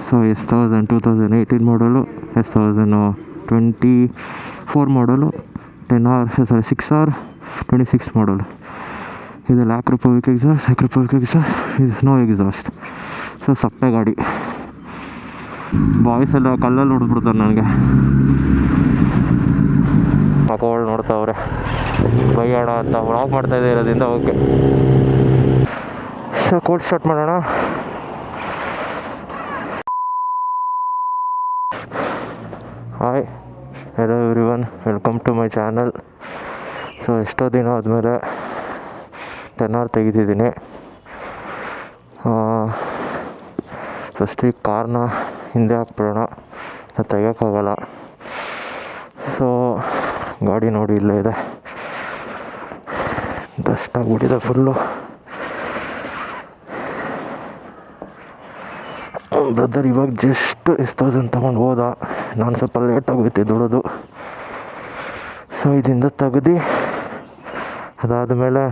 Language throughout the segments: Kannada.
ಸೊ S1000 2018 ಮಾಡಲು, S1024 ಮಾಡಲು, 6R 26 ಮಾಡಲು. ಇದು ಲ್ಯಾಕ್ ರೂಪಾಯಿ ವಿಕ್ ಎಕ್ಸಾಸ್ಟ್, ಇದು ನೋ ಎಕ್ಸಾಸ್ಟ್. ಸೊ ಸಪ್ಪೆ ಗಾಡಿ. ಬಾಯ್ಸ್ ಎಲ್ಲ ಕಲ್ಲಲ್ಲಿ ಹೊಡೆದ್ಬಿಡ್ತಾರೆ ನನಗೆ. ಮಕ್ಕಳು ನೋಡ್ತಾವ್ರೆ ಬೈಯೋಣ ಅಂತ ವ್ಲಾಗ್ ಮಾಡ್ತಾಯಿದ್ದೆ ಇರೋದ್ರಿಂದ. ಓಕೆ, ಸೊ ಕೋಲ್ಡ್ ಸ್ಟಾರ್ಟ್ ಮಾಡೋಣ. Hi, hello everyone, welcome to my channel. So ಎಷ್ಟೋ ದಿನ ಆದಮೇಲೆ 10R ತೆಗಿತಿದ್ದೀನಿ. ಫಸ್ಟಿಗೆ ಕಾರ್ನ ಹಿಂದೆ ಹಾಕ್ಬಿಡೋಣ, ಅದು ತೆಗಿಯೋಕ್ಕಾಗಲ್ಲ. ಸೊ ಗಾಡಿ ನೋಡಿ ಇಲ್ಲೇ ಇದೆ, ಡಸ್ಟ್ ಆಗಿಬಿಟ್ಟಿದೆ ಫುಲ್ಲು. ಬ್ರದರ್ ಇವಾಗ ಜಸ್ಟ್ S1000 ತೊಗೊಂಡು ಹೋದ. ನಾನು ಸ್ವಲ್ಪ ಲೇಟಾಗೋಯ್ತು ದುಡೋದು. ಸೊ ಇದರಿಂದ ತೆಗ್ದು ಅದಾದಮೇಲೆ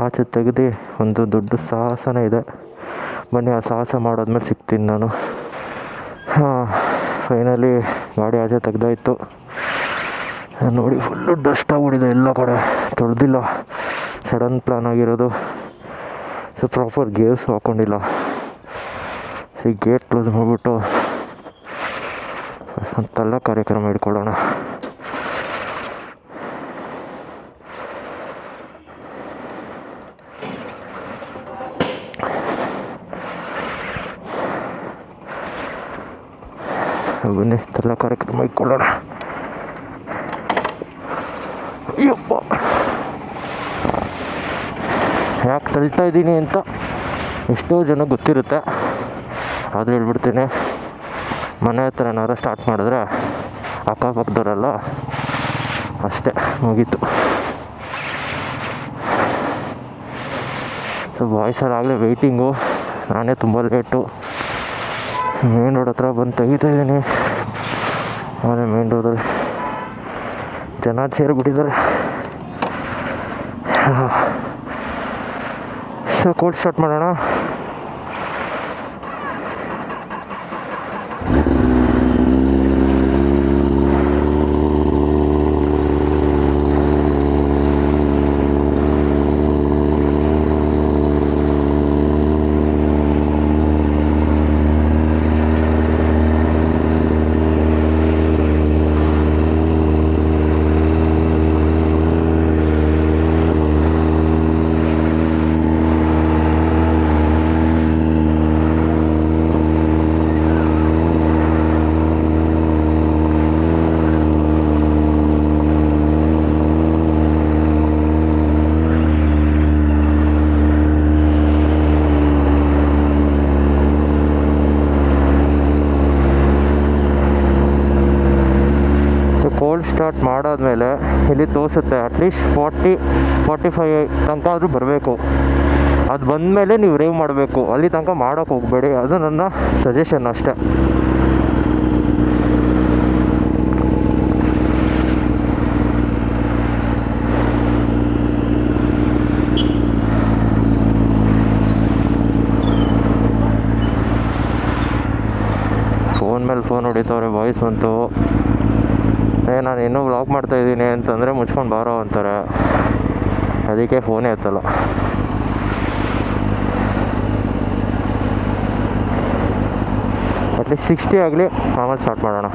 ಆಚೆ ತೆಗ್ದು ಒಂದು ದೊಡ್ಡ ಸಾಹಸನೇ ಇದೆ. ಬನ್ನಿ ಆ ಸಾಹಸ ಮಾಡೋದ್ಮೇಲೆ ಸಿಗ್ತೀನಿ ನಾನು. ಫೈನಲಿ ಗಾಡಿ ಆಚೆ ತೆಗ್ದಾಯಿತು. ನೋಡಿ ಫುಲ್ಲು ಡಸ್ಟ್ ಆಗಿಬಿಟ್ಟಿದೆ, ಎಲ್ಲ ಕಡೆ ತೊಳೆದಿಲ್ಲ, ಸಡನ್ ಪ್ಲಾನ್ ಆಗಿರೋದು. ಸೊ ಪ್ರಾಪರ್ ಗೇರ್ಸ್ ಹಾಕ್ಕೊಂಡಿಲ್ಲ. ಸೊ ಈ ಗೇಟ್ ಕ್ಲೋಸ್ ಮಾಡಿಬಿಟ್ಟು ಅಂತೆಲ್ಲ ಕಾರ್ಯಕ್ರಮ ಇಟ್ಕೊಳ್ಳೋಣ. ಬನ್ನಿ ಎಲ್ಲ ಕಾರ್ಯಕ್ರಮ ಇಟ್ಕೊಳ್ಳೋಣ. ಅಯ್ಯಪ್ಪ, ಯಾಕೆ ತಳ್ತಾ ಇದ್ದೀನಿ ಅಂತ ಎಷ್ಟೋ ಜನ ಗೊತ್ತಿರುತ್ತೆ, ಆದರೂ ಹೇಳ್ಬಿಡ್ತೀನಿ. ಮನೆ ಹತ್ರ ಏನಾರು ಸ್ಟಾರ್ಟ್ ಮಾಡಿದ್ರೆ ಅಕ್ಕಪಕ್ಕದವರೆಲ್ಲ ಅಷ್ಟೇ, ಮುಗೀತು. ಸೊ ಬಾಯ್ಸಲ್ಲಾಗಲೇ ವೆಯ್ಟಿಂಗು, ನಾನೇ ತುಂಬ ಲೇಟು. ಮೇನ್ ರೋಡ್ ಹತ್ರ ಬಂದು ತೆಗಿತಾ ಇದ್ದೀನಿ. ಆಮೇಲೆ ಮೇನ್ ರೋಡಲ್ಲಿ ಜನ ಸೇರಿಬಿಟ್ಟಿದ್ದಾರೆ. ಸೊ ಕೋಲ್ಡ್ ಸ್ಟಾರ್ಟ್ ಮಾಡೋಣ. ಕೋಲ್ಡ್ ಸ್ಟಾರ್ಟ್ ಮಾಡಾದ್ಮೇಲೆ ಇಲ್ಲಿ ತೋರಿಸುತ್ತೆ ಅಟ್ಲೀಸ್ಟ್ 40-45 ತನಕ ಆದರೂ ಬರಬೇಕು. ಅದು ಬಂದಮೇಲೆ ನೀವು ರೇವ್ ಮಾಡಬೇಕು, ಅಲ್ಲಿ ತನಕ ಮಾಡೋಕ್ಕೆ ಹೋಗಬೇಡಿ. ಅದು ನನ್ನ ಸಜೆಷನ್ ಅಷ್ಟೇ. ಫೋನ್ ಮೇಲೆ ಫೋನ್ ಹೊಡಿತವ್ರೆ ಬಾಯ್ಸ್ ಅಂತೂ. ನಾನು ಇನ್ನೂ ವ್ಲಾಗ್ ಮಾಡ್ತಾಯಿದ್ದೀನಿ ಅಂತಂದರೆ ಮುಚ್ಕೊಂಡು ಬಾರೋ ಅಂತಾರೆ, ಅದಕ್ಕೆ ಫೋನೇ ಎತ್ತಲ್ಲ. ಅಟ್ಲೀಸ್ಟ್ 60 ಆಗಲಿ, ಆಮೇಲೆ ಸ್ಟಾರ್ಟ್ ಮಾಡೋಣ.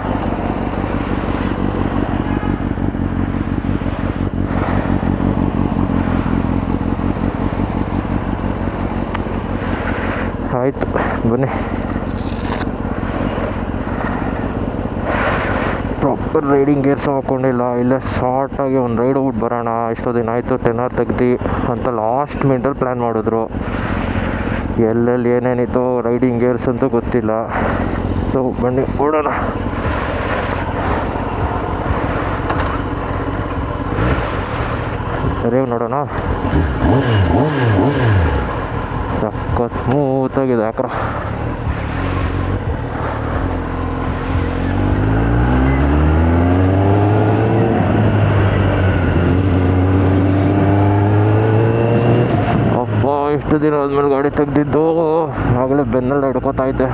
ಆಯಿತು, ಬನ್ನಿ. ಪ್ರಾಪರ್ ರೈಡಿಂಗ್ ಗೇರ್ಸ್ ಹಾಕ್ಕೊಂಡಿಲ್ಲ, ಇಲ್ಲೇ ಶಾರ್ಟಾಗಿ ಒಂದು ರೈಡ್ ಹೋಗ್ಬಿಟ್ಟು ಬರೋಣ. ಎಷ್ಟೋ ದಿನ ಆಯಿತು 10R ತೆಗ್ದು ಅಂತ ಲಾಸ್ಟ್ ಮಿನಿಟಲ್ಲಿ ಪ್ಲ್ಯಾನ್ ಮಾಡಿದ್ರು. ಎಲ್ಲೆಲ್ಲಿ ಏನೇನಿತ್ತು ರೈಡಿಂಗ್ ಗೇರ್ಸ್ ಅಂತೂ ಗೊತ್ತಿಲ್ಲ. ಸೊ ಬನ್ನಿ ಓಡೋಣ. ರೇವ್ ನೋಡೋಣ. ಸಕ್ಕ ಸ್ಮೂತಾಗಿದೆ ಯಾಕ್ರ. ಎಷ್ಟು ದಿನ ಆದಮೇಲೆ ಗಾಡಿ ತೆಗ್ದಿದ್ದು, ಆಗಲೇ ಬೆನ್ನಲ್ಲಿ ಹಿಡ್ಕೊತೈತೆ.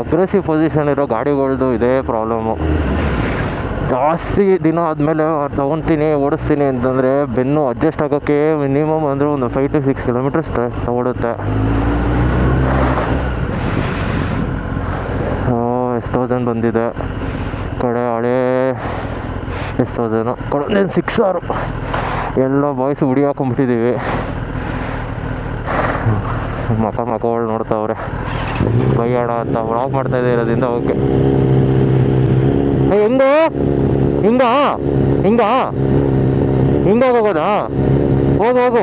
ಅಗ್ರೆಸಿವ್ ಪೊಸಿಷನ್ ಇರೋ ಗಾಡಿಗಳ್ದು ಇದೇ ಪ್ರಾಬ್ಲಮ್ಮು. ಜಾಸ್ತಿ ದಿನ ಆದಮೇಲೆ ತೊಗೊತೀನಿ ಓಡಿಸ್ತೀನಿ ಅಂತಂದರೆ ಬೆನ್ನು ಅಡ್ಜಸ್ಟ್ ಆಗೋಕ್ಕೆ ಮಿನಿಮಮ್ ಅಂದರೆ ಒಂದು 5 to 6 ಕಿಲೋಮೀಟರ್ಸ್ ಓಡುತ್ತೆ. S1000 ಬಂದಿದೆ ಕಡೆ, ಹಳೇ S1000 ಕಡೆ 6R ಎಲ್ಲ ಬಾಯ್ಸ್ ಹುಡಿ ಹಾಕೊಂಡ್ಬಿಟ್ಟಿದ್ದೀವಿ. ಮಕ್ಕಳು ನೋಡ್ತಾವ್ರೆ ಬೈಯೋಣ ಅಂತ ವ್ಲಾಗ್ ಮಾಡ್ತಾಯಿದ್ದೆ ಇರೋದ್ರಿಂದ. ಓಕೆ ಹೆಂಗ ಹೋಗೋದಾ? ಹೋಗು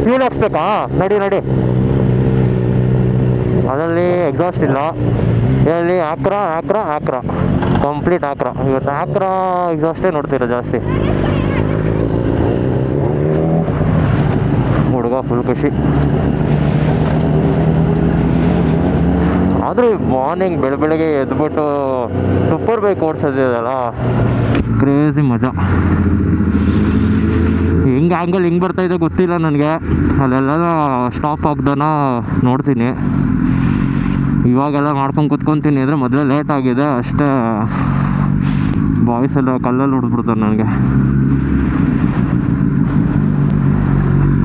ಫ್ಯೂಲ್ ಹಾಕ್ಸ್ಬೇಕಾ? ನಡಿ. ಅದರಲ್ಲಿ ಎಕ್ಸಾಸ್ಟ್ ಇಲ್ಲ, ಇದರಲ್ಲಿ ಆಕ್ರಾ ಕಂಪ್ಲೀಟ್ ಆಕ್ರಾ. ಇವತ್ತು ಆಕ್ರಾ ಎಕ್ಸಾಸ್ಟೇ ನೋಡ್ತೀರ ಜಾಸ್ತಿ. ಹುಡುಗ ಫುಲ್ ಖುಷಿ. ಆದರೂ ಮಾರ್ನಿಂಗ್ ಬೆಳಗ್ಗೆ ಎದ್ಬಿಟ್ಟು ಸೂಪರ್ ಬೈಕ್ ಓಡಿಸೋದಿದೆಯಲ್ಲ, ಕ್ರೇಜಿ ಮಜಾ. ಹೆಂಗೆ ಆ್ಯಂಗಲ್ ಹಿಂಗೆ ಬರ್ತಾಯಿದೆ ಗೊತ್ತಿಲ್ಲ ನನಗೆ. ಅಲ್ಲೆಲ್ಲ ಸ್ಟಾಪ್ ಆಗ್ದಾನ ನೋಡ್ತೀನಿ. ಇವಾಗೆಲ್ಲ ಮಾಡ್ಕೊಂಡು ಕೂತ್ಕೊತೀನಿ ಅಂದರೆ ಮೊದಲೇ ಲೇಟ್ ಆಗಿದೆ ಅಷ್ಟೇ. ಬಾಯ್ಸ್ ಎಲ್ಲ ಕಲ್ಲಲ್ಲಿ ಹೊಡೆದ್ಬಿಡ್ತಾರೆ ನನಗೆ.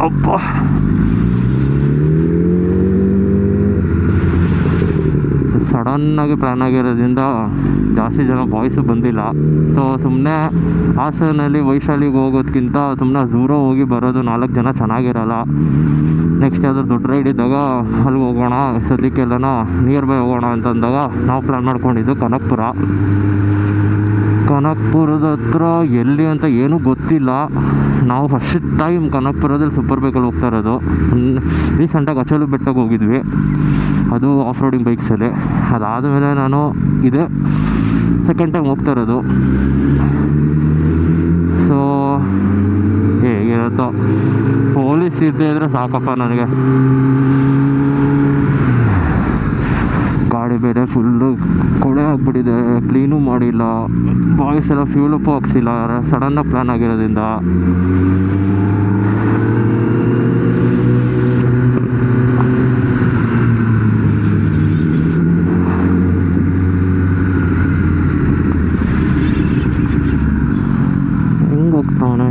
ಅಪ್ಪ ಸಡನ್ನಾಗಿ ಪ್ಲ್ಯಾನ್ ಆಗಿರೋದ್ರಿಂದ ಜಾಸ್ತಿ ಜನ ಬಾಯ್ಸು ಬಂದಿಲ್ಲ. ಸೊ ಸುಮ್ಮನೆ ಹಾಸನಲ್ಲಿ ವೈಶಾಲಿಗೆ ಹೋಗೋದಕ್ಕಿಂತ ಸುಮ್ಮನೆ ಝೂರೋ ಹೋಗಿ ಬರೋದು 4 ಜನ ಚೆನ್ನಾಗಿರಲ್ಲ. ನೆಕ್ಸ್ಟ್ ಯಾವ್ದಾದ್ರು ದೊಡ್ಡ ರೈಡ್ ಇದ್ದಾಗ ಅಲ್ಲಿಗೆ ಹೋಗೋಣ, ಸದ್ಯಕ್ಕೆಲ್ಲನ ನಿಯರ್ ಬೈ ಹೋಗೋಣ ಅಂತಂದಾಗ ನಾವು ಪ್ಲ್ಯಾನ್ ಮಾಡ್ಕೊಂಡಿದ್ದು ಕನಕ್ಪುರದ ಹತ್ರ ಎಲ್ಲಿ ಅಂತ ಏನೂ ಗೊತ್ತಿಲ್ಲ. ನಾವು ಫಸ್ಟ್ ಟೈಮ್ ಕನಕ್ಪುರದಲ್ಲಿ ಸೂಪರ್ ಬೈಕಲ್ಲಿ ಹೋಗ್ತಾ ಇರೋದು. ರೀಸೆಂಟಾಗಿ ಅಚಲು ಬೆಟ್ಟಕ್ಕೆ ಹೋಗಿದ್ವಿ, ಅದು ಆಫ್ ರೋಡಿಂಗ್ ಬೈಕ್ಸಲ್ಲಿ. ಅದಾದಮೇಲೆ ನಾನು ಇದೇ ಸೆಕೆಂಡ್ ಟೈಮ್ ಹೋಗ್ತಾ ಇರೋದು. ಸೊ ಹೇಗಿರುತ್ತೋ, ಪೊಲೀಸ್ ಇದ್ದೇ ಇದ್ದರೆ ಸಾಕಪ್ಪ ನನಗೆ. ಗಾಡಿ ಬೇರೆ ಫುಲ್ಲು ಕೊಳೆ ಆಗಿಬಿಟ್ಟಿದೆ, ಕ್ಲೀನೂ ಮಾಡಿಲ್ಲ, ಬಾಯ್ಸ್ ಎಲ್ಲ ಫ್ಯೂಲಪ್ಪು ಹಾಕ್ಸಿಲ್ಲ, ಸಡನ್ನಾಗಿ ಪ್ಲ್ಯಾನ್ ಆಗಿರೋದ್ರಿಂದ. ಹೆಂಗೆ ಹೋಗ್ತಾವನೆ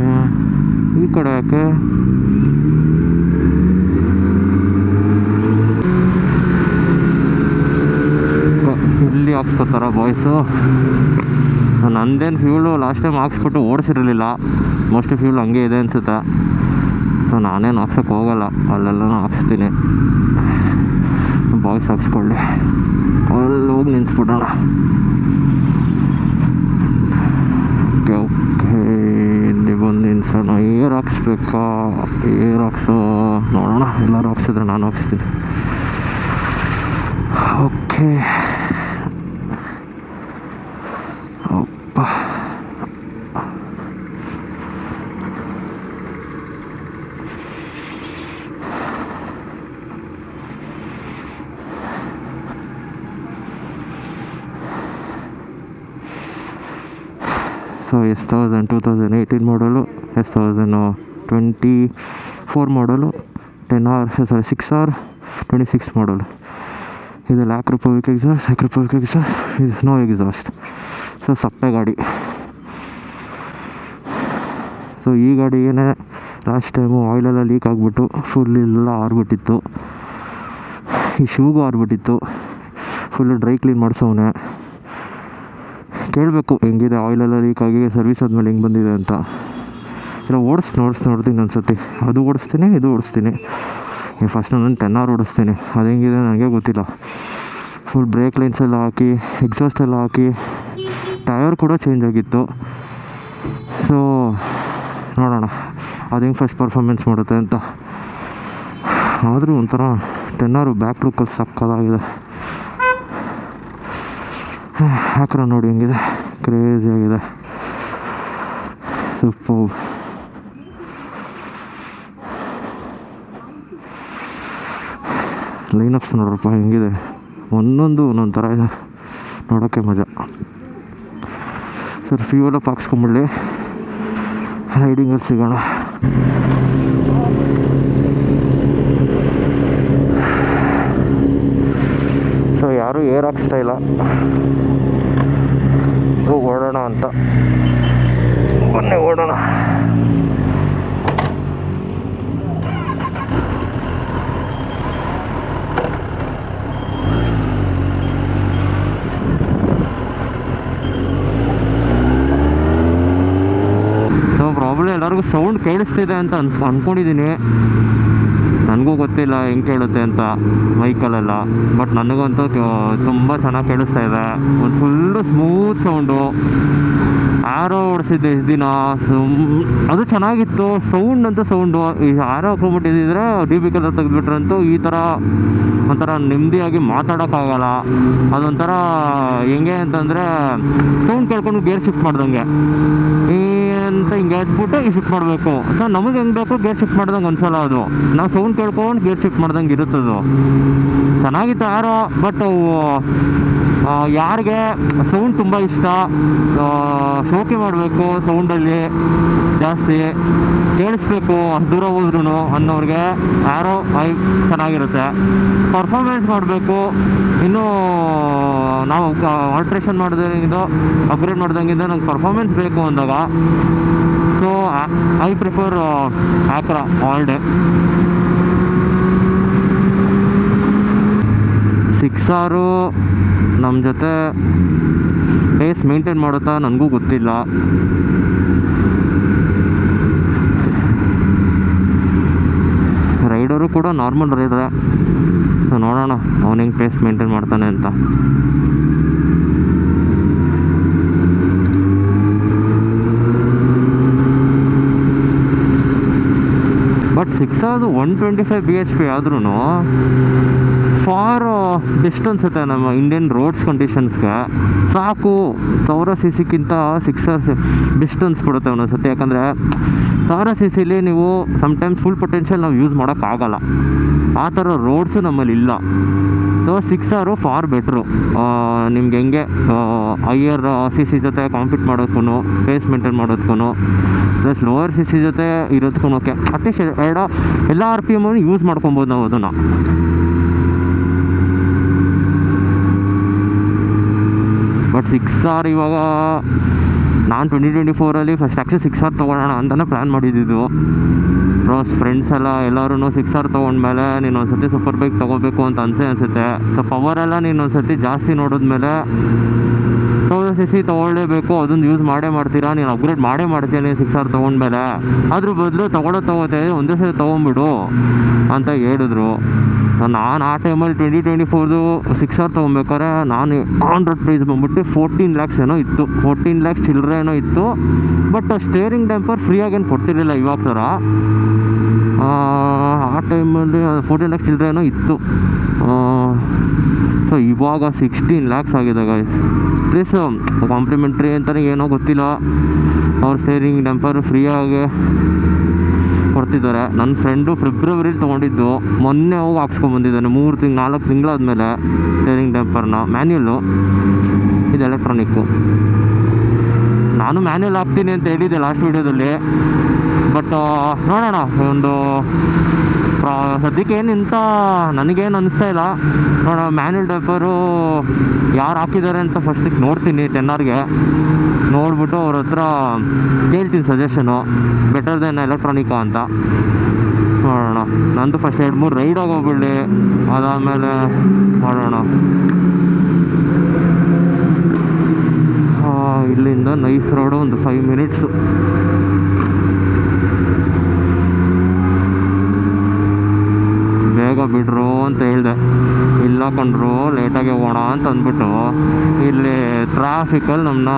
ಈ ಕಡೆ? ಯಾಕೆ ಇಲ್ಲಿ ಹಾಕ್ಸ್ಕೊತಾರ ಬಾಯ್ಸು? ನಂದೇನು ಫ್ಯೂಲು ಲಾಸ್ಟ್ ಟೈಮ್ ಹಾಕ್ಸ್ಬಿಟ್ಟು ಓಡಿಸಿರಲಿಲ್ಲ, ಮೋಸ್ಟ್ಲಿ ಫ್ಯೂಲ್ ಹಂಗೆ ಇದೆ ಅನಿಸುತ್ತೆ. ಸೊ ನಾನೇನು ಹಾಕ್ಸೋಕ್ಕೆ ಹೋಗಲ್ಲ, ಅಲ್ಲೆಲ್ಲನೂ ಹಾಕ್ಸ್ತೀನಿ. ಬಾಯ್ಸ್ ಹಾಕ್ಸ್ಕೊಳ್ಳಿ, ಅಲ್ಲಿ ಹೋಗಿ ನಿಂತ್ಬಿಡೋಣ. ಓಕೆ ಇಲ್ಲಿ ಬಂದು ನಿಲ್ಸೋಣ. ಏರ್ ಹಾಕ್ಸ್ಬೇಕಾ? ಏರ್ ಹಾಕ್ಸೋ ನೋಡೋಣ. ಎಲ್ಲರೂ ಹಾಕ್ಸಿದ್ರೆ ನಾನು ಹಾಕ್ಸ್ತೀನಿ. ಓಕೆ ಅಪ್ಪ ಸೊ S1000 2018 ಮಾಡಲು, S1024 ಮಾಡಲು, 6R 26 ಮಾಡಲು. ಇದು ₹1,00,000 ಎಕ್ಸಾಸ್ಟ್, ಇದು ನೋ ಎಕ್ಸಾಸ್ಟ್. ಸೊ ಸಪ್ಪೆ ಗಾಡಿ. ಸೊ ಈ ಗಾಡಿ ಏನೇ ಲಾಸ್ಟ್ ಟೈಮು ಆಯಿಲೆಲ್ಲ ಲೀಕ್ ಆಗಿಬಿಟ್ಟು ಫುಲ್ ಎಲ್ಲ ಆರ್ಬಿಟ್ಟಿತ್ತು, ಈ ಶೂಗೂ ಆರ್ಬಿಟ್ಟಿತ್ತು. ಫುಲ್ಲು ಡ್ರೈ ಕ್ಲೀನ್ ಮಾಡಿಸೋನೆ. ಕೇಳಬೇಕು ಹೆಂಗಿದೆ, ಆಯಿಲೆಲ್ಲ ಲೀಕ್ ಆಗಿ ಸರ್ವಿಸ್ ಆದಮೇಲೆ ಹೆಂಗೆ ಬಂದಿದೆ ಅಂತ. ಇಲ್ಲ ನೋಡ್ತೀನಿ ಅನ್ಸುತ್ತೆ. ಅದು ಓಡಿಸ್ತೀನಿ, ಇದು ಓಡಿಸ್ತೀನಿ. ಫಸ್ಟ್ ನಾನು 10R ಓಡಿಸ್ತೀನಿ, ಅದು ಹೆಂಗಿದೆ ನನಗೆ ಗೊತ್ತಿಲ್ಲ. ಫುಲ್ ಬ್ರೇಕ್ ಲೈನ್ಸ್ ಎಲ್ಲ ಹಾಕಿ, ಎಕ್ಸಾಸ್ಟ್ ಎಲ್ಲ ಹಾಕಿ, ಟಯರ್ ಕೂಡ ಚೇಂಜ್ ಆಗಿತ್ತು. ಸೊ ನೋಡೋಣ ಅದು ಹೆಂಗೆ ಫಸ್ಟ್ ಪರ್ಫಾರ್ಮೆನ್ಸ್ ಮಾಡುತ್ತೆ ಅಂತ. ಆದರೂ ಒಂಥರ 10R ಬ್ಯಾಕ್ ಲುಕ್ಕಲ್ಲಿ ಸಕ್ಕದಾಗಿದೆ. ಹಾಕ್ರ ನೋಡಿ ಹೆಂಗಿದೆ, ಕ್ರೇಜಿ ಆಗಿದೆ, ಸೂಪರ್. ಲೈನಪ್ಸ್ ನೋಡ್ರಪ್ಪ ಹೆಂಗಿದೆ, ಒಂದೊಂದು ಒಂದೊಂದು ಥರ ಇದೆ, ನೋಡೋಕ್ಕೆ ಮಜಾ. ಸರ್ ಫ್ಯೂಲ್ ಅಪ್ ಹಾಕ್ಸ್ಕೊಂಬಿಡ್ಲಿ, ರೈಡಿಂಗಲ್ಲಿ ಸಿಗೋಣ. ಸೊ ಯಾರು ಯಾರೂ ಏರ್ ಹಾಕ್ಸ್ತಾ ಇಲ್ಲ. ಓಡೋಣ ಅಂತ ಬನ್ನಿ ಓಡೋಣ. ಪ್ರಾಬ್ಲಮ್ ಎಲ್ಲರಿಗೂ ಸೌಂಡ್ ಕೇಳಿಸ್ತಿದೆ ಅಂತ ಅಂದ್ಕೊಂಡಿದ್ದೀನಿ. ನನಗೂ ಗೊತ್ತಿಲ್ಲ ಹೆಂಗೆ ಕೇಳುತ್ತೆ ಅಂತ ಮೈಕಲ್ಲೆಲ್ಲ, ಬಟ್ ನನಗಂತೂ ತುಂಬ ಚೆನ್ನಾಗಿ ಕೇಳಿಸ್ತಾ ಇದೆ. ಒಂದು ಫುಲ್ಲು ಸ್ಮೂತ್ ಸೌಂಡು. ಆರೋ ಓಡಿಸಿದ್ದೆ ಇಷ್ಟು ದಿನ, ಅದು ಚೆನ್ನಾಗಿತ್ತು. ಸೌಂಡ್ ಅಂತೂ ಸೌಂಡು ಈ ಆರೋ ಹಾಕೊಂಡ್ಬಿಟ್ಟಿದ್ದರೆ ಡಿ ಬಿ ಕಲರ್ ತೆಗೆದುಬಿಟ್ರಂತೂ ಈ ಥರ ಒಂಥರ ನೆಮ್ಮದಿಯಾಗಿ ಮಾತಾಡೋಕ್ಕಾಗಲ್ಲ. ಅದೊಂಥರ ಹೆಂಗೆ ಅಂತಂದರೆ ಸೌಂಡ್ ಕೇಳ್ಕೊಂಡು ಗೇರ್ ಶಿಫ್ಟ್ ಮಾಡ್ದಂಗೆ ಅಂತ ಹಿಂಗೆ ಹಚ್ಬಿಟ್ಟು ಈ ಶಿಫ್ಟ್ ಮಾಡಬೇಕು. ಸೊ ನಮಗೆ ಹೆಂಗೆ ಬೇಕು ಗೇರ್ ಶಿಫ್ಟ್ ಮಾಡ್ದಂಗೆ ಅನ್ಸಲ್ಲ ಅದು. ನಾವು ಸೌಂಡ್ ಕೇಳ್ಕೊಂಡು ಗೇರ್ ಶಿಫ್ಟ್ ಮಾಡ್ದಂಗೆ ಇರುತ್ತದು. ಚೆನ್ನಾಗಿತ್ತು ಆರೋ. ಬಟ್ ಯಾರಿಗೆ ಸೌಂಡ್ ತುಂಬ ಇಷ್ಟ, ಶೋಕಿ ಮಾಡಬೇಕು ಸೌಂಡಲ್ಲಿ ಜಾಸ್ತಿ ಕೇಳಿಸ್ಬೇಕು ಅಷ್ಟು ದೂರ ಹೋದ್ರೂ ಅನ್ನೋರಿಗೆ ಆರೋ ಚೆನ್ನಾಗಿರುತ್ತೆ. ಪರ್ಫಾರ್ಮೆನ್ಸ್ ಮಾಡಬೇಕು, ಇನ್ನೂ ನಾವು ಆಲ್ಟ್ರೇಷನ್ ಮಾಡಿದಂಗಿಂದ ಅಪ್ಗ್ರೇಡ್ ಮಾಡ್ದಂಗಿಂದ ನಂಗೆ ಪರ್ಫಾರ್ಮೆನ್ಸ್ ಬೇಕು ಅಂದಾಗ ಸೊ ಐ ಪ್ರಿಫರ್ ಆಕ್ರಾ ಆಲ್ ಡೇ. 6R ನಮ್ಮ ಜೊತೆ ಪೇಸ್ ಮೇಂಟೈನ್ ಮಾಡುತ್ತಾ ನನಗೂ ಗೊತ್ತಿಲ್ಲ. ರೈಡರು ಕೂಡ ನಾರ್ಮಲ್ ರೈಡ್ರೆ. ಸೊ ನೋಡೋಣ ಅವನು ಹೆಂಗೆ ಪೇಸ್ ಮೇಂಟೈನ್ ಮಾಡ್ತಾನೆ ಅಂತ. ಬಟ್ 6R 125 BHP ಆದ್ರೂ ಫಾರ್ ಬೆಸ್ಟ್ ಅನಿಸುತ್ತೆ ನಮ್ಮ ಇಂಡಿಯನ್ ರೋಡ್ಸ್ ಕಂಡೀಷನ್ಸ್ಗೆ. ಸಾಕು 1000 CCಗಿಂತ 6R ಬೆಸ್ಟ್ ಅನಿಸ್ಬಿಡುತ್ತೆ ಒಂದೊಂದ್ಸತಿ. ಯಾಕಂದರೆ 1000 CCಲಿ ನೀವು ಸಮ್ಟೈಮ್ಸ್ ಫುಲ್ ಪೊಟೆನ್ಷಿಯಲ್ ನಾವು ಯೂಸ್ ಮಾಡೋಕ್ಕಾಗಲ್ಲ. ಆ ಥರ ರೋಡ್ಸು ನಮ್ಮಲ್ಲಿ ಇಲ್ಲ. So 6R for better. ನಿಮ್ಗೆ ಹೆಂಗೆ ಹೈಯರ್ CC ಜೊತೆ ಕಾಂಪೀಟ್ ಮಾಡೋದಕ್ಕೂ, ಪೇಸ್ ಮೇಂಟೈನ್ ಮಾಡೋದಕ್ಕೂ, ಪ್ಲಸ್ ಲೋವರ್ CC ಜೊತೆ ಇರೋದಕ್ಕೂ ಅಟ್ಲೀಸ್ಟ್ ಎಲ್ಲ RPM ಯೂಸ್ ಮಾಡ್ಕೊಬೋದು ನಾವು ಅದನ್ನು. ಬಟ್ 6R ಇವಾಗ ನಾನು 2024 ಫಸ್ಟ್ ಆ್ಯಕ್ಚುಲಿ 6R ತೊಗೊಳ್ಳೋಣ ಅಂತಲೇ ಪ್ಲ್ಯಾನ್ ಮಾಡಿದ್ದು. ಫ್ರೆಂಡ್ಸ್ ಎಲ್ಲರೂ 6R ತೊಗೊಂಡ್ಮೇಲೆ ನೀನು ಒಂದು ಸತಿ ಸೂಪರ್ ಬೈಕ್ ತೊಗೋಬೇಕು ಅಂತ ಅನಿಸುತ್ತೆ. ಸೊ ಪವರೆಲ್ಲ ನೀನು ಒಂದು ಸತಿ ಜಾಸ್ತಿ ನೋಡಿದ್ಮೇಲೆ 1000 CC ತೊಗೊಳ್ಳೇಬೇಕು, ಅದನ್ನು ಯೂಸ್ ಮಾಡ್ತೀರಾ, ನೀನು ಅಪ್ಗ್ರೇಡ್ ಮಾಡ್ತೀನಿ 6R ತೊಗೊಂಡ್ಮೇಲೆ. ಅದ್ರ ಬದಲು ತೊಗೊಳ್ತೇವೆ ಒಂದೇ ಸತಿ ತೊಗೊಂಬಿಡು ಅಂತ ಹೇಳಿದ್ರು. ನಾನು ಆ ಟೈಮಲ್ಲಿ 2024 6R ತೊಗೊಬೇಕಾದ್ರೆ ನಾನು ಆನ್ ರೋಡ್ ಪ್ರೈಸ್ ಬಂದ್ಬಿಟ್ಟು 14 lakhs ಏನೋ ಇತ್ತು, 14 lakhs ಚಿಲ್ಲರೆ ಏನೋ ಇತ್ತು. ಬಟ್ ಸ್ಟೇರಿಂಗ್ ಡಂಪರ್ ಫ್ರೀಯಾಗೇನು ಕೊಡ್ತಿರಲಿಲ್ಲ ಇವಾಗ ಥರ. ಆ ಟೈಮಲ್ಲಿ 14 lakhs ಚಿಲ್ಲರೆ ಏನೋ ಇತ್ತು. ಸೊ ಇವಾಗ 16 lakhs ಆಗಿದೆ ಗೈಸ್. ಪ್ಲಸ್ ಕಾಂಪ್ಲಿಮೆಂಟ್ರಿ ಅಂತಲೇ ಏನೋ ಗೊತ್ತಿಲ್ಲ, ಅವ್ರ ಸ್ಟೇರಿಂಗ್ ಡಂಪರ್ ಫ್ರೀಯಾಗಿ ಕೊಡ್ತಿದ್ದಾರೆ. ನನ್ನ ಫ್ರೆಂಡು ಫೆಬ್ರವರಿಲಿ ತೊಗೊಂಡಿದ್ದು, ಮೊನ್ನೆ ಹೋಗಿ ಹಾಕ್ಸ್ಕೊಂಬಂದಿದ್ದಾನೆ 4 ತಿಂಗಳಾದಮೇಲೆ ಸ್ಟೇರಿಂಗ್ ಡಂಪರ್ನ. ಮ್ಯಾನ್ಯುಲ್ಲು, ಇದು ಎಲೆಕ್ಟ್ರಾನಿಕ್ಕು. ನಾನು ಮ್ಯಾನ್ಯುಲ್ ಹಾಕ್ತೀನಿ ಅಂತ ಹೇಳಿದ್ದೆ ಲಾಸ್ಟ್ ವೀಡಿಯೋದಲ್ಲಿ. ಬಟ್ ನೋಡೋಣ, ಒಂದು ಸದ್ಯಕ್ಕೆ ಏನಿಂತ ನನಗೇನು ಅನ್ನಿಸ್ತಾ ಇಲ್ಲ. ನೋಡೋಣ ಮ್ಯಾನ್ಯುಲ್ ಡಂಪರು ಯಾರು ಹಾಕಿದ್ದಾರೆ ಅಂತ ಫಸ್ಟಿಗೆ ನೋಡ್ತೀನಿ 10Rಗೆ. ನೋಡ್ಬಿಟ್ಟು ಅವ್ರ ಹತ್ರ ಕೇಳ್ತೀನಿ ಸಜೆಷನು, ಬೆಟರ್ ದೆನ್ ಎಲೆಕ್ಟ್ರಾನಿಕಾ ಅಂತ. ನೋಡೋಣ, ನಂದು ಫಸ್ಟ್ 2-3 ರೈಡ್ ಆಗೋಗ್ಬಿಡಲಿ, ಅದಾದಮೇಲೆ ಮಾಡೋಣ. ಇಲ್ಲಿಂದ ನೈಸ್ ರೋಡು ಒಂದು 5 minutes. ಬೇಗ ಬಿಡ್ರು ಅಂತ ಹೇಳಿದೆ. ಇಲ್ಲ ಕಂಡ್ರು ಲೇಟಾಗಿ ಹೋಗೋಣ ಅಂತ ಅಂದ್ಬಿಟ್ಟು ಇಲ್ಲಿ ಟ್ರಾಫಿಕಲ್ಲಿ ನಮ್ಮನ್ನ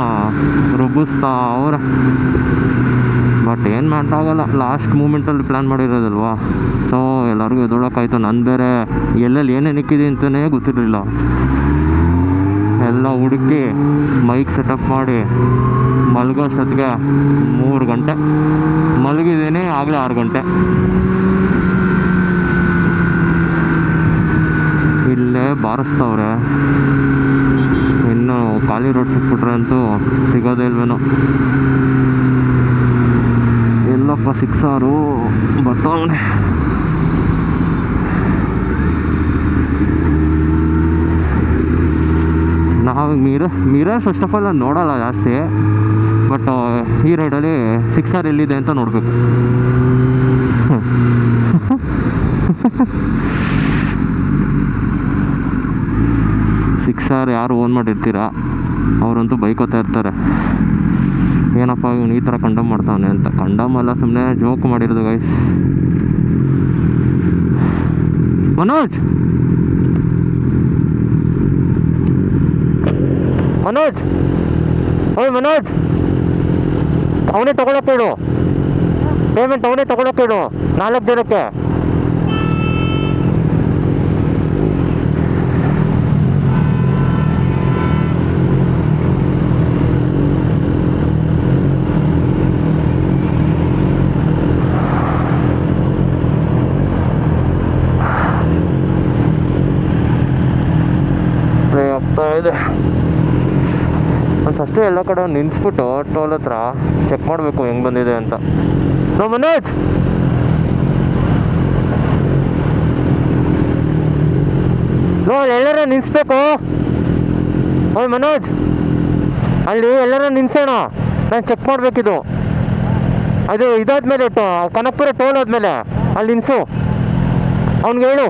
ರುಬ್ಬಿಸ್ತಾ ಅವ್ರೆ. ಬಟ್ ಏನು ಮಾಡೋಕ್ಕಾಗಲ್ಲ, ಲಾಸ್ಟ್ ಮೂಮೆಂಟಲ್ಲಿ ಪ್ಲ್ಯಾನ್ ಮಾಡಿರೋದಲ್ವ. ಸೊ ಎಲ್ಲರಿಗೂ ಎದೊಳಕ್ಕಾಯ್ತು. ನಾನು ಬೇರೆ ಎಲ್ಲೆಲ್ಲಿ ಏನೇನು ಇಕ್ಕಿದೆ ಅಂತಲೇ ಗೊತ್ತಿರಲಿಲ್ಲ. ಎಲ್ಲ ಹುಡುಕಿ ಮೈಕ್ ಸೆಟಪ್ ಮಾಡಿ ಮಲಗೋಷ್ಟೊತ್ತಿಗೆ 3 ಗಂಟೆ ಮಲಗಿದ್ದೀನಿ, ಆಗಲೇ 6 ಗಂಟೆ. ಇಲ್ಲೇ ಬಾರಿಸ್ತವ್ರೆ. ಇನ್ನು ಖಾಲಿ ರೋಡ್ ಸಿಕ್ಬಿಟ್ರೆ ಅಂತೂ ಸಿಗೋದೇ ಇಲ್ವೇನೋ. ಎಲ್ಲಪ್ಪ 6R ಬರ್ತಾವನೆ. ನಾವು ಮಿರರ್ ಫಸ್ಟ್ ಆಫ್ ಆಲ್ ನಾನು ನೋಡೋಲ್ಲ ಜಾಸ್ತಿ, ಬಟ್ ಈ ರೈಡಲ್ಲಿ 6R ಎಲ್ಲಿದೆ ಅಂತ ನೋಡಬೇಕು. 6R ಯಾರು ಓನ್ ಮಾಡಿರ್ತೀರಾ ಅವರಂತೂ ಬೈಕೋತಾ ಇರ್ತಾರೆ, ಏನಪ್ಪ ಇವನು ಈ ಥರ ಕಂಡಮ್ ಮಾಡ್ತಾವನೆ ಅಂತ. ಕಂಡಮ್ ಅಲ್ಲ, ಸುಮ್ಮನೆ ಜೋಕ್ ಮಾಡಿರೋದು ಗೈಸ್. ಮನೋಜ್ ಮನೋಜ್ ಓಯ್ ಮನೋಜ್, ಅವನೇ ತಗೊಳಕ್ಕೆ ಹೇಳು, ಪೇಮೆಂಟ್ ಅವನೇ ತಗೊಳಕ್ಕೆ ಹೇಳು 4 ಜನಕ್ಕೆ. ಆಗ್ತಾ ಇದೆ. ನಾನು ಫಸ್ಟು ಎಲ್ಲ ಕಡೆ ನಿಲ್ಲಿಸ್ಬಿಟ್ಟು ಟೋಲ್ ಹತ್ರ ಚೆಕ್ ಮಾಡಬೇಕು ಹೆಂಗೆ ಬಂದಿದೆ ಅಂತ. ನೋ ಮನೋಜ್, ನೋ ಎಲ್ಲರ ನಿಲ್ಲಿಸ್ಬೇಕು. ಓಯ್ ಮನೋಜ್, ಅಲ್ಲಿ ಎಲ್ಲರ ನಿಲ್ಲಿಸೋಣ, ನಾನು ಚೆಕ್ ಮಾಡಬೇಕಿದು. ಅದು ಇದಾದ್ಮೇಲೆ ಕನಕಪುರ ಟೋಲ್ ಆದಮೇಲೆ ಅಲ್ಲಿ ನಿಲ್ಲಿಸು, ಅವ್ನಿಗೆ ಹೇಳು.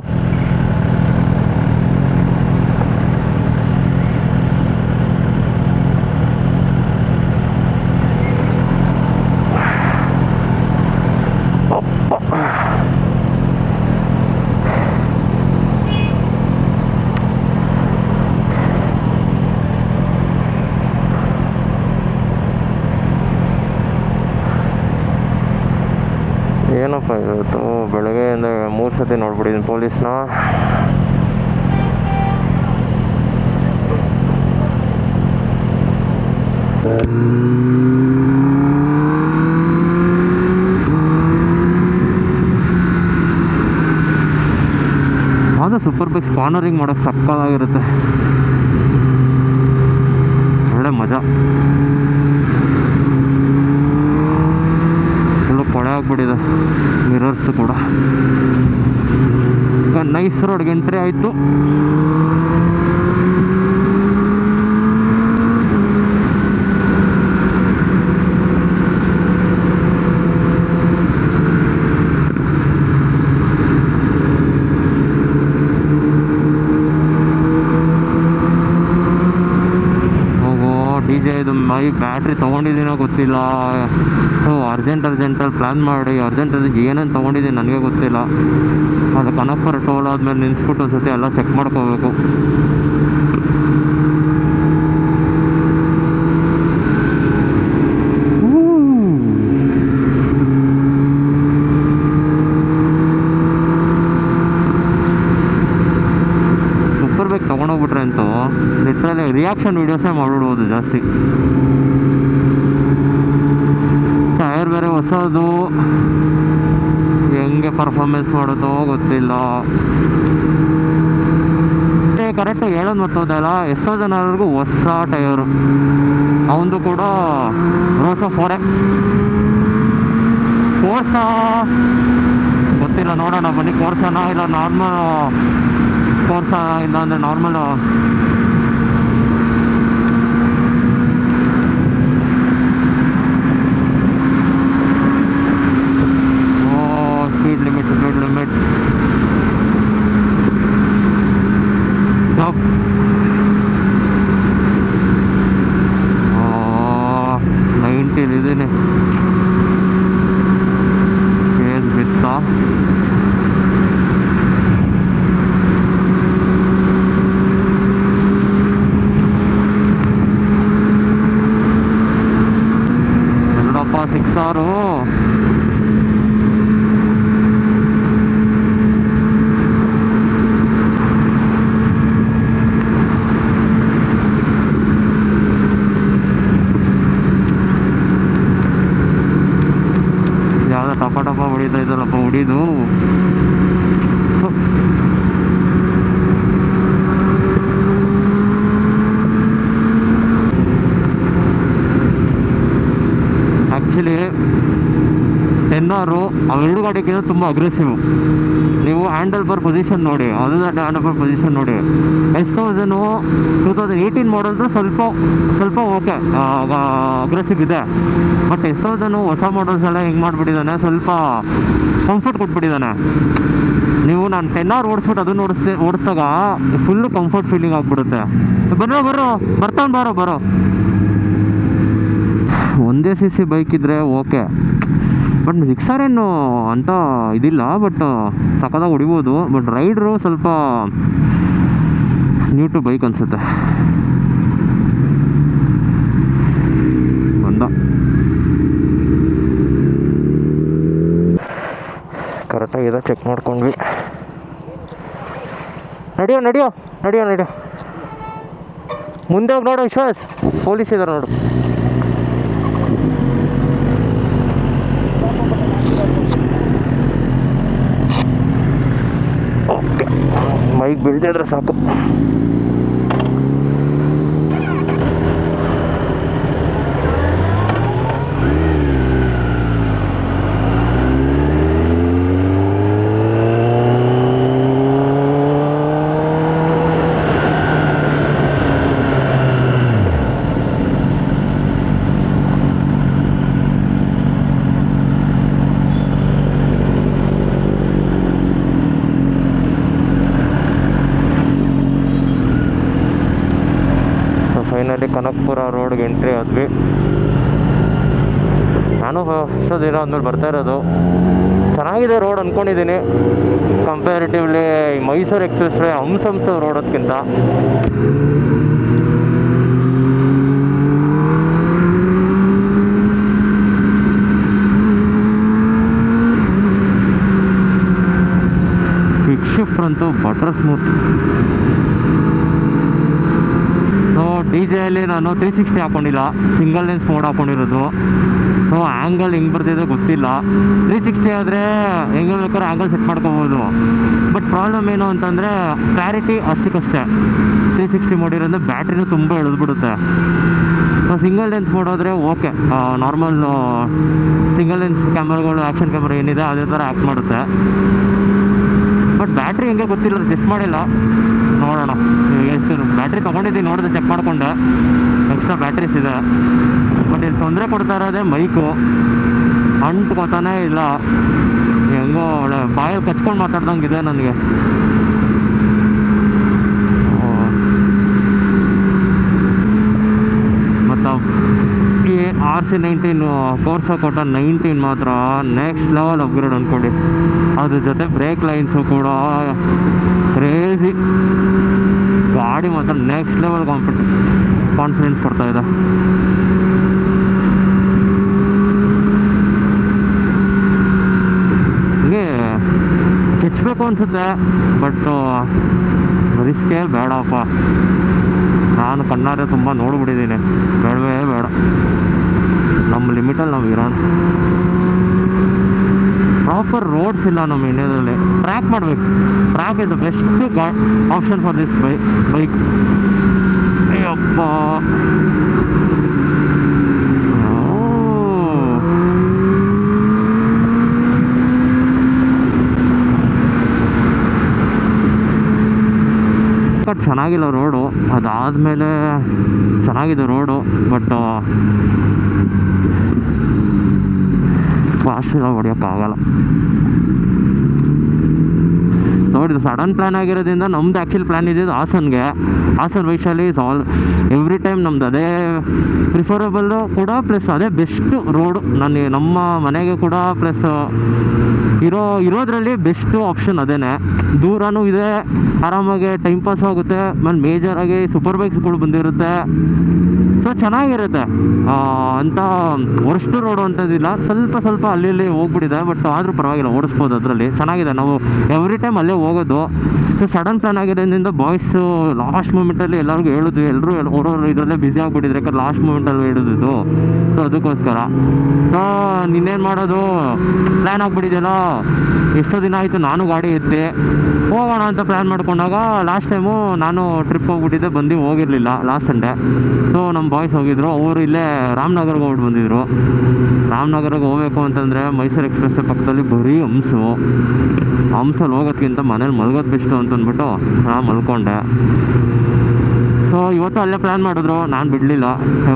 ಏನಪ್ಪ ಇವತ್ತು ಬೆಳಗ್ಗೆಯಿಂದ 3 ಸತಿ ನೋಡ್ಬಿಟ್ಟಿದ್ದೀನಿ ಪೊಲೀಸ್ನ. ಅದು ಸೂಪರ್ ಬೈಕ್ಸ್ ಕಾರ್ನರಿಂಗ್ ಮಾಡೋಕ್ಕೆ ಸಕ್ಕತ್ತಾಗಿರುತ್ತೆ, ಒಳ್ಳೆ ಮಜಾ. ಕೊಳೆ ಆಗ್ಬಿಟ್ಟಿದೆ ಮಿರರ್ಸ್ ಕೂಡ. ನೈಸ್ ರೋಡ್ಗೆ ಎಂಟ್ರಿ ಆಯಿತು. ಇದು ಮೈ ಬ್ಯಾಟ್ರಿ ತೊಗೊಂಡಿದ್ದೀನೋ ಗೊತ್ತಿಲ್ಲ. ಅರ್ಜೆಂಟಲ್ಲಿ ಪ್ಲ್ಯಾನ್ ಮಾಡಿ ಅರ್ಜೆಂಟಲ್ಲಿ ಏನೇನು ತೊಗೊಂಡಿದ್ದೀನಿ ನನಗೆ ಗೊತ್ತಿಲ್ಲ. ಅದು ಕನಕಪುರ ಟೋಲ್ ಆದಮೇಲೆ ನಿಲ್ಲಿಸ್ಬಿಟ್ಟು ಒಂದ್ಸತಿ ಎಲ್ಲ ಚೆಕ್ ಮಾಡ್ಕೋಬೇಕು. ಸೂಪರ್ ಬೈಕ್ ತೊಗೊಂಡೋಗ್ಬಿಟ್ರೆ ಅಂತೂ ಲಿಟ್ರಲಿ ರಿಯಾಕ್ಷನ್ ವೀಡಿಯೋಸೇ ಮಾಡಿಬಿಡ್ಬೋದು ಜಾಸ್ತಿ. ಟೈರ್ ಬೇರೆ ಹೊಸದು, ಹೆಂಗೆ ಪರ್ಫಾರ್ಮೆನ್ಸ್ ಮಾಡೋದು ಗೊತ್ತಿಲ್ಲ. ಕರೆಕ್ಟಾಗಿ ಹೇಳೋದು ಮತ್ತೋದಲ್ಲ, ಎಷ್ಟೋ ಜನರಿಗೂ ಹೊಸ ಟೈರು. ಅವನದು ಕೂಡ ರೋಸೋ 4 ಕೋರ್ಸಾ ಗೊತ್ತಿಲ್ಲ, ನೋಡೋಣ ಬನ್ನಿ. ಕೋರ್ಸನ ಇಲ್ಲ ನಾರ್ಮಲ್ ಕೋರ್ಸಾ, ಇಲ್ಲ ಅಂದರೆ ನಾರ್ಮಲ್ ಸ್ಪೀಡ್ ಲಿಮಿಟ್. Stop. 90 ಇದ್ದೀನಿ. ಕೇಸ್ ಬಿತ್ತಾ ಎರಡಪ್ಪ 6R. ಟಪ ಹೊಡಿತಾ ಇದ್ದಲ್ಲಪ್ಪ ಹೊಡಿದು. ಆ್ಯಕ್ಚುಲಿ 10R ಅವೆರಡು ಗಾಡಿಗಿಂತ ತುಂಬ ಅಗ್ರೆಸಿವ್. ನೀವು ಹ್ಯಾಂಡಲ್ ಬಾರ್ ಪೊಸಿಷನ್ ನೋಡಿ, ಅದು ಹ್ಯಾಂಡಲ್ ಬಾರ್ ಪೊಸಿಷನ್ ನೋಡಿ. S1000 2018 ಮಾಡಲ್ದು ಸ್ವಲ್ಪ ಓಕೆ ಅಗ್ರೆಸಿವ್ ಇದೆ. ಬಟ್ S1000 ಹೊಸ ಮಾಡಲ್ಸ್ ಎಲ್ಲ ಹೆಂಗೆ ಮಾಡಿಬಿಟ್ಟಿದ್ದಾನೆ, ಸ್ವಲ್ಪ ಕಂಫರ್ಟ್ ಕೊಟ್ಬಿಟ್ಟಿದ್ದಾನೆ. ನೀವು ನಾನು 10 hour ಓಡಿಸ್ಬಿಟ್ಟು ಅದನ್ನು ಓಡಿಸಿದಾಗ ಫುಲ್ಲು ಕಂಫರ್ಟ್ ಫೀಲಿಂಗ್ ಆಗಿಬಿಡುತ್ತೆ. ಬರೋ ಒಂದೇ CC ಬೈಕ್ ಇದ್ದರೆ ಓಕೆ, ಬಟ್ Gixxer ಏನು ಅಂತ ಇದಿಲ್ಲ, ಬಟ್ ಸಖತ್ತಾಗಿ ಹೊಡಿಬೋದು. ಬಟ್ ರೈಡ್ರು ಸ್ವಲ್ಪ ನ್ಯೂ ಟು ಬೈಕ್ ಅನಿಸುತ್ತೆ. ಬಂದ ಕರೆಕ್ಟಾಗಿದೆ, ಚೆಕ್ ಮಾಡ್ಕೊಂಡ್ವಿ. ನಡಿಯೋ ಮುಂದೆ ಹೋಗಿ ನೋಡು ವಿಶ್ವಾಸ್, ಪೊಲೀಸ್ ಇದ್ದಾರೆ ನೋಡು. ಓಕೆ, ಬೈಕ್ ಬೀಳ್ತಿದ್ರೆ ಸಾಕು. ಫೈನಲಿ ಕನಕಪುರ ರೋಡ್ಗೆ ಎಂಟ್ರಿ ಆದ್ವಿ. ನಾನು ಎಷ್ಟೋ ದಿನ ಆದ್ಮೇಲೆ ಬರ್ತಾ ಇರೋದು. ಚೆನ್ನಾಗಿದೆ ರೋಡ್ ಅಂದ್ಕೊಂಡಿದ್ದೀನಿ, comparatively Mysuru expressway Hamsa road ಅದಕ್ಕಿಂತ. ಕ್ವಿಕ್ ಶಿಫ್ಟ್ ಅಂತೂ ಬಟರ್ ಸ್ಮೂತ್. DJಯಲ್ಲಿ ನಾನು 360 ಹಾಕ್ಕೊಂಡಿಲ್ಲ, ಸಿಂಗಲ್ ಲೆನ್ಸ್ ಮೋಡ್ ಹಾಕ್ಕೊಂಡಿರೋದು. ಸೊ ಆ್ಯಂಗಲ್ ಹೆಂಗೆ ಬರ್ತಿದೆ ಗೊತ್ತಿಲ್ಲ. 360 ಆದರೆ ಹೆಂಗೆ ಬೇಕಾದ್ರೆ ಆ್ಯಂಗಲ್ ಸೆಟ್ ಮಾಡ್ಕೋಬೋದು. ಬಟ್ ಪ್ರಾಬ್ಲಮ್ ಏನು ಅಂತಂದರೆ ಕ್ಲಾರಿಟಿ ಅಷ್ಟಕ್ಕಷ್ಟೇ. 360 ಮೋಡಿರೋದ್ರೆ ಬ್ಯಾಟ್ರಿನೂ ತುಂಬ ಎಳೆದ್ಬಿಡುತ್ತೆ. ಸೊ ಸಿಂಗಲ್ ಲೆನ್ಸ್ ಮಾಡೋದ್ರೆ ಓಕೆ, ನಾರ್ಮಲ್ ಸಿಂಗಲ್ ಲೆನ್ಸ್ ಕ್ಯಾಮ್ರಾಗಳು, ಆ್ಯಕ್ಷನ್ ಕ್ಯಾಮ್ರಾ ಏನಿದೆ ಅದೇ ಥರ ಆ್ಯಕ್ಟ್ ಮಾಡುತ್ತೆ. ಬಟ್ ಬ್ಯಾಟ್ರಿ ಹೆಂಗೆ ಗೊತ್ತಿಲ್ಲ, ಟೆಸ್ಟ್ ಮಾಡಿಲ್ಲ, ನೋಡೋಣ. ಎಷ್ಟು ಬ್ಯಾಟ್ರಿ ತೊಗೊಂಡಿದ್ದೀನಿ, ನೋಡಿದೆ, ಚೆಕ್ ಮಾಡಿಕೊಂಡೆ, ಎಕ್ಸ್ಟ್ರಾ ಬ್ಯಾಟ್ರೀಸ್ ಇದೆ. ಬಟ್ ಇಲ್ಲಿ ತೊಂದರೆ ಕೊಡ್ತಾ ಇರೋದೇ ಮೈಕು, ಅಂಟ್ಕೋತಾನೇ ಇಲ್ಲ. ಹೆಂಗೋ ಒಳ್ಳೆ ಬಾಯಲ್ಲಿ ಕಚ್ಕೊಂಡು ಮಾತಾಡ್ದಂಗಿದೆ ನನಗೆ. ಮತ್ತು ಈ RC19 ಕೋರ್ಸ ಕೊಟ್ಟ 19 ಮಾತ್ರ ನೆಕ್ಸ್ಟ್ ಲೆವೆಲ್ ಅಪ್ಗ್ರೇಡ್ ಅಂದ್ಕೊಳ್ಳಿ. ಅದ್ರ ಜೊತೆ ಬ್ರೇಕ್ ಲೈನ್ಸು ಕೂಡ ಕ್ರೇಜಿ. ಗಾಡಿ ಮಾತ್ರ ನೆಕ್ಸ್ಟ್ ಲೆವೆಲ್ ಕಾನ್ಫಿಡೆನ್ಸ್ ಕೊಡ್ತಾ ಇದೆ. ಹಂಗೆ ಹೆಚ್ಚಬೇಕು ಅನಿಸುತ್ತೆ, ಬಟ್ ರಿಸ್ಕೇ ಬೇಡಪ್ಪ. ನಾನು ಕಣ್ಣಾರೆ ತುಂಬ ನೋಡ್ಬಿಟ್ಟಿದ್ದೀನಿ, ಬೇಡವೇ ಬೇಡ. ನಮ್ಮ ಲಿಮಿಟಲ್ಲಿ ನಾವು ಇರೋಣ. ಪ್ರಾಪರ್ ರೋಡ್ಸ್ ಇಲ್ಲ ನಮ್ಮ ಇಂಡಿಯಾದಲ್ಲಿ. ಟ್ರ್ಯಾಕ್ ಮಾಡಬೇಕು. Track is the best option for this bike. Ayyappa, ಚೆನ್ನಾಗಿಲ್ಲ ರೋಡು. ಅದಾದಮೇಲೆ ಚೆನ್ನಾಗಿದೆ ರೋಡು, ಬಟ್ ಫಾಸ್ಟೆಲ್ಲ ಹೊಡಿಯೋಕ್ಕಾಗಲ್ಲ. ಸೊ ಇದು ಸಡನ್ ಪ್ಲ್ಯಾನ್ ಆಗಿರೋದ್ರಿಂದ ನಮ್ದು ಆ್ಯಕ್ಚುಲಿ ಪ್ಲ್ಯಾನ್ ಇದ್ದಿದ್ದು Hassan Vaishali is all every time ನಮ್ದು ಅದೇ ಪ್ರಿಫರಬಲ್ಲು ಕೂಡ, ಪ್ಲಸ್ ಅದೇ ಬೆಸ್ಟು ರೋಡು ನಮ್ಮ ಮನೆಗೆ ಕೂಡ, ಪ್ಲಸ್ ಇರೋದ್ರಲ್ಲಿ ಬೆಸ್ಟು ಆಪ್ಷನ್ ಅದೇನೆ. ದೂರನೂ ಇದೆ, ಆರಾಮಾಗಿ ಟೈಮ್ ಪಾಸ್ ಆಗುತ್ತೆ. ಆಮೇಲೆ ಮೇಜರಾಗಿ ಸೂಪರ್ ಬೈಕ್ಸ್ಗಳು ಬಂದಿರುತ್ತೆ. ಸೊ ಚೆನ್ನಾಗಿರುತ್ತೆ ಅಂತ. ವರ್ಸ್ಟ್ ರೋಡು ಅಂತದಿಲ್ಲ, ಸ್ವಲ್ಪ ಅಲ್ಲಿ ಹೋಗ್ಬಿಟ್ಟಿದೆ, ಬಟ್ ಆದರೂ ಪರವಾಗಿಲ್ಲ, ಓಡಿಸ್ಬೋದು. ಅದರಲ್ಲಿ ಚೆನ್ನಾಗಿದೆ. ನಾವು ಎವ್ರಿ ಟೈಮ್ ಅಲ್ಲೇ ಹೋಗೋದು. ಸೊ ಸಡನ್ ಪ್ಲ್ಯಾನ್ ಆಗಿರೋದ್ರಿಂದ ಬಾಯ್ಸು ಲಾಸ್ಟ್ ಮೂಮೆಂಟಲ್ಲಿ ಎಲ್ಲರಿಗೂ ಹೇಳಿದ್ವಿ. ಎಲ್ಲರೂ ಅವ್ರವ್ರು ಇದರಲ್ಲೇ ಬ್ಯುಸಿ ಆಗಿಬಿಟ್ಟಿದ್ರೆ, ಯಾಕಂದ್ರೆ ಲಾಸ್ಟ್ ಮೂಮೆಂಟಲ್ಲಿ ಹೇಳಿದ್ದು. ಸೊ ಅದಕ್ಕೋಸ್ಕರ ಸೊ ನಿನ್ನೇನು ಮಾಡೋದು, ಪ್ಲ್ಯಾನ್ ಆಗಿಬಿಟ್ಟಿದೆಯಲ್ಲ, ಎಷ್ಟೋ ದಿನ ಆಯಿತು ನಾನು ಗಾಡಿ ಎತ್ತಿ ಹೋಗೋಣ ಅಂತ ಪ್ಲ್ಯಾನ್ ಮಾಡ್ಕೊಂಡಾಗ ಲಾಸ್ಟ್ ಟೈಮು ನಾನು ಟ್ರಿಪ್ ಹೋಗ್ಬಿಟ್ಟಿದ್ದೆ, ಹೋಗಿರಲಿಲ್ಲ ಲಾಸ್ಟ್ ಸಂಡೇ. ಸೊ ನಮ್ಮ ಬಾಯ್ಸ್ ಹೋಗಿದ್ರು. ಅವರು ಇಲ್ಲೇ ರಾಮನಗರ್ಗೆ ಹೋಗ್ಬಿಟ್ಟು ಬಂದಿದ್ರು. ರಾಮನಗರಕ್ಕೆ ಹೋಗ್ಬೇಕು ಅಂತಂದರೆ ಮೈಸೂರು ಎಕ್ಸ್ಪ್ರೆಸ್ ಪಕ್ಕದಲ್ಲಿ ಬರೀ ಹಂಸಲ್ಲಿ ಹೋಗೋದ್ಕಿಂತ ಮನೇಲಿ ಮಲ್ಗೋದು ಬೆಸ್ಟು ಅಂತಂದ್ಬಿಟ್ಟು ನಾನು ಮಲ್ಕೊಂಡೆ. ಸೊ ಇವತ್ತು ಅಲ್ಲೇ ಪ್ಲ್ಯಾನ್ ಮಾಡಿದ್ರು, ನಾನು ಬಿಡಲಿಲ್ಲ.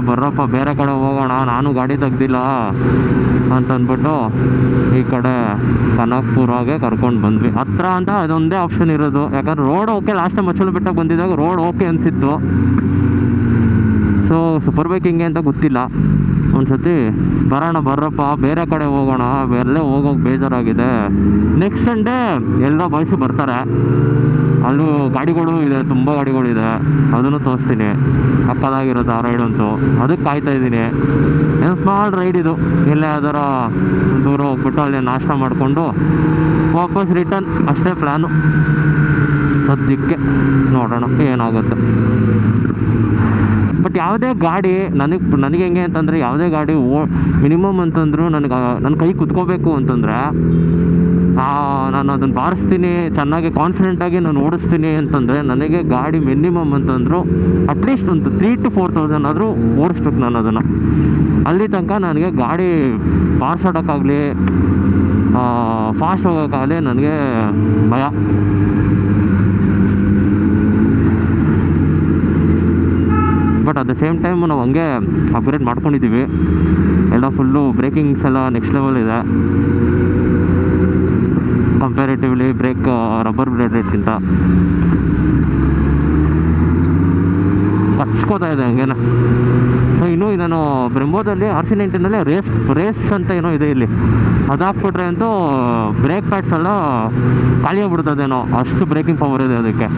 ಬರ್ರಪ್ಪ ಬೇರೆ ಕಡೆ ಹೋಗೋಣ, ನಾನು ಗಾಡಿ ತೆಗ್ದಿಲ್ಲ ಅಂತಂದ್ಬಿಟ್ಟು ಈ ಕಡೆ ಕನಕಪುರಾಗೆ ಕರ್ಕೊಂಡು ಬಂದ್ವಿ. ಹತ್ರ ಅಂತ ಅದೊಂದೇ ಆಪ್ಷನ್ ಇರೋದು. ಯಾಕಂದ್ರೆ ರೋಡ್ ಓಕೆ, ಲಾಸ್ಟ್ ಟೈಮ್ ಮಚ್ಚಲು ಬೆಟ್ಟಕ್ಕೆ ಬಂದಿದ್ದಾಗ ರೋಡ್ ಓಕೆ ಅನಿಸಿತ್ತು. ಸೊ ಸೂಪರ್ ಬೈಕ್ ಹಿಂಗೆ ಅಂತ ಗೊತ್ತಿಲ್ಲ. ಒಂದು ಸತಿ ಬರ್ರಪ್ಪ ಬೇರೆ ಕಡೆ ಹೋಗೋಣ, ಬೇರೆ ಹೋಗೋಕೆ ಬೇಜಾರಾಗಿದೆ. ನೆಕ್ಸ್ಟ್ ಸಂಡೇ ಎಲ್ಲ ಬಾಯ್ಸು ಬರ್ತಾರೆ. ಅಲ್ಲೂ ಗಾಡಿಗಳು ಇದೆ, ತುಂಬ ಗಾಡಿಗಳಿದೆ, ಅದನ್ನು ತೋರಿಸ್ತೀನಿ. ಸಕ್ಕದಾಗಿರುತ್ತೆ ಆ ರೈಡಂತೂ, ಅದಕ್ಕೆ ಕಾಯ್ತಾಯಿದ್ದೀನಿ. ಏನು ಸ್ಮಾಲ್ ರೈಡ್ ಇದು, ಎಲ್ಲೇ ಅದರ ದೂರ ಹೋಗ್ಬಿಟ್ಟು ಅಲ್ಲೇ ನಾಷ್ಟ ಮಾಡಿಕೊಂಡು ವಾಪಸ್ ರಿಟರ್ನ್, ಅಷ್ಟೇ ಪ್ಲ್ಯಾನು. ಸದ್ಯಕ್ಕೆ ನೋಡೋಣ ಏನಾಗುತ್ತೆ. ಬಟ್ ಯಾವುದೇ ಗಾಡಿ ನನಗೆ ಹೆಂಗೆ ಅಂತಂದರೆ, ಯಾವುದೇ ಗಾಡಿ ಮಿನಿಮಮ್ ಅಂತಂದ್ರು ನನ್ನ ಕೈ ಕುತ್ಕೋಬೇಕು ಅಂತಂದರೆ ನಾನು ಅದನ್ನು ಬಾರಿಸ್ತೀನಿ, ಚೆನ್ನಾಗಿ ಕಾನ್ಫಿಡೆಂಟಾಗಿ ನಾನು ಓಡಿಸ್ತೀನಿ ಅಂತಂದರೆ ನನಗೆ ಗಾಡಿ ಮಿನಿಮಮ್ ಅಂತಂದರು ಅಟ್ಲೀಸ್ಟ್ ಒಂದು 3,000 to 4,000 ಆದರೂ ಓಡಿಸ್ಬೇಕು ನಾನು ಅದನ್ನು. ಅಲ್ಲಿ ತನಕ ನನಗೆ ಗಾಡಿ ಬಾರಿಸೋಕ್ಕಾಗಲಿ ಫಾಸ್ಟ್ ಹೋಗೋಕ್ಕಾಗಲಿ ನನಗೆ ಭಯ. But at the same time ನಾವು ಹಂಗೆ ಅಪ್ಗ್ರೇಡ್ ಮಾಡ್ಕೊಂಡಿದ್ದೀವಿ. ಎಲ್ಲ ಫುಲ್ಲು ಬ್ರೇಕಿಂಗ್ಸ್ ಎಲ್ಲ ನೆಕ್ಸ್ಟ್ ಲೆವೆಲ್ ಇದೆ ಕಂಪ್ಯಾರಿಟಿವ್ಲಿ ಬ್ರೇಕ್ ರಬ್ಬರ್ ಬ್ಲೇಡ್ಗಿಂತ. ಕಚ್ಕೋತಾ ಇದೆ ಹಂಗೇನ. ಸೊ ಇನ್ನೂ ನಾನು ಬ್ರೆಂಬೋದಲ್ಲಿ RC90ನಲ್ಲಿ ರೇಸ್ ಅಂತ ಏನೋ ಇದೆ ಇಲ್ಲಿ, ಅದು ಹಾಕ್ಬಿಟ್ರೆ ಅಂತೂ ಬ್ರೇಕ್ ಪ್ಯಾಡ್ಸ್ ಎಲ್ಲ ಖಾಲಿ ಆಗ್ಬಿಡ್ತದೇನೋ, ಅಷ್ಟು ಬ್ರೇಕಿಂಗ್ ಪವರ್ ಇದೆ ಅದಕ್ಕೆ.